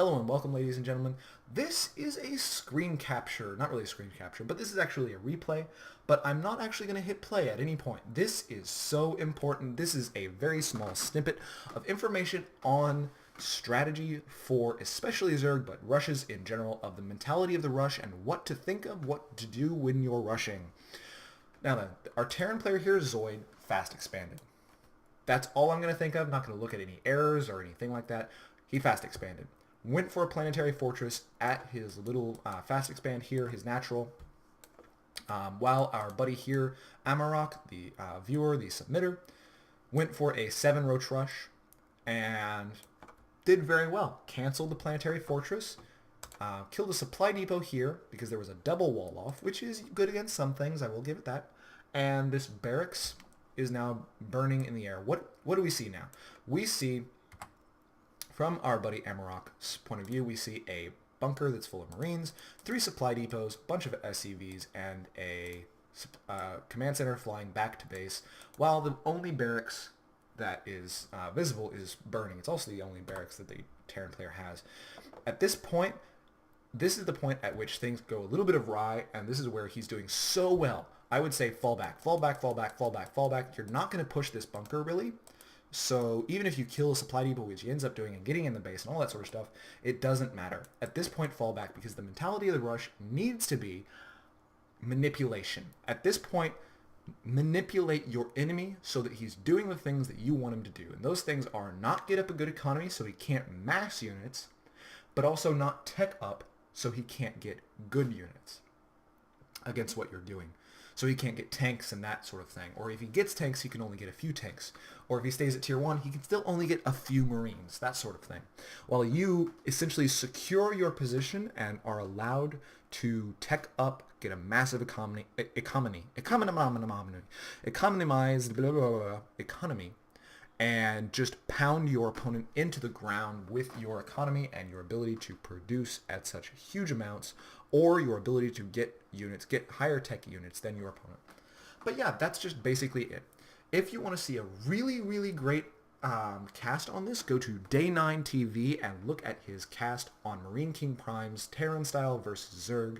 Hello and welcome, ladies and gentlemen. This is a screen capture, not really a screen capture, but this is actually a replay, but I'm not actually going to hit play at any point. This is so important. This is a very small snippet of information on strategy for especially Zerg, but rushes in general, of the mentality of the rush and what to think of, what to do when you're rushing. Now then, our Terran player here is Zoid, fast expanded. That's all I'm going to think of. I'm not going to look at any errors or anything like that. He fast expanded. Went for a planetary fortress at his little fast expand here, his natural. While our buddy here, Amaroq, the viewer, the submitter, went for a 7 roach rush and did very well. Canceled the planetary fortress. Killed a supply depot here because there was a double wall off, which is good against some things, I will give it that. And this barracks is now burning in the air. What do we see now? We see, from our buddy Amaroq's point of view, we see a bunker that's full of Marines, 3 supply depots, bunch of SCVs, and a command center flying back to base, while the only barracks that is visible is burning. It's also the only barracks that the Terran player has. At this point, this is the point at which things go a little bit awry, and this is where he's doing so well. I would say fall back, fall back, fall back, fall back, fall back. You're not going to push this bunker, really. So even if you kill a supply depot, which he ends up doing, and getting in the base and all that sort of stuff, it doesn't matter. At this point, fall back, because the mentality of the rush needs to be manipulation. At this point, manipulate your enemy so that he's doing the things that you want him to do. And those things are not get up a good economy so he can't mass units, but also not tech up so he can't get good units against what you're doing. So he can't get tanks and that sort of thing. Or if he gets tanks, he can only get a few tanks. Or if he stays at tier 1, he can still only get a few Marines, that sort of thing. While you essentially secure your position and are allowed to tech up, get a massive economy, economized economy, and just pound your opponent into the ground with your economy and your ability to produce at such huge amounts, or your ability to get units, get higher tech units than your opponent. But yeah, that's just basically it. If you want to see a really, really great cast on this, go to Day 9 TV and look at his cast on Marine King Prime's Terran style versus Zerg,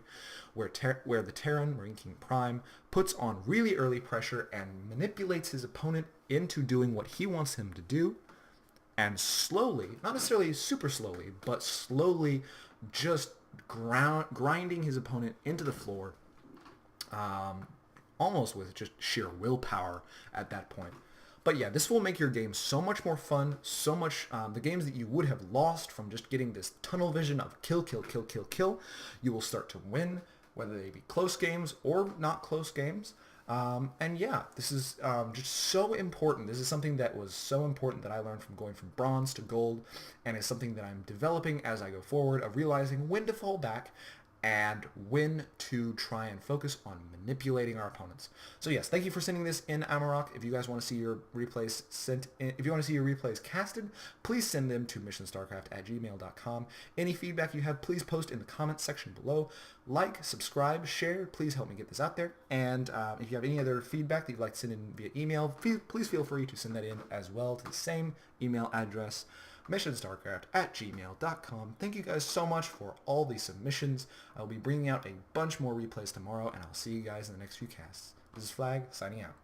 where the Terran, Marine King Prime, puts on really early pressure and manipulates his opponent into doing what he wants him to do, and slowly, not necessarily super slowly, but slowly just grinding his opponent into the floor, almost with just sheer willpower at that point. But yeah, this will make your game so much more fun, so much, the games that you would have lost from just getting this tunnel vision of kill, kill, kill, kill, kill, you will start to win, whether they be close games or not close games. And yeah, this is just so important. This is something that was so important that I learned from going from bronze to gold, and is something that I'm developing as I go forward, of realizing when to fall back and when to try and focus on manipulating our opponents. So yes, thank you for sending this in, Amaroq. If you guys want to see your replays sent in, if you want to see your replays casted, please send them to MissionStarCraft@gmail.com. Any feedback you have, please post in the comments section below. Like, subscribe, share. Please help me get this out there. And if you have any other feedback that you'd like to send in via email, please feel free to send that in as well to the same email address, MissionStarCraft@gmail.com. Thank you guys so much for all the submissions. I'll be bringing out a bunch more replays tomorrow, and I'll see you guys in the next few casts. This is Flag, signing out.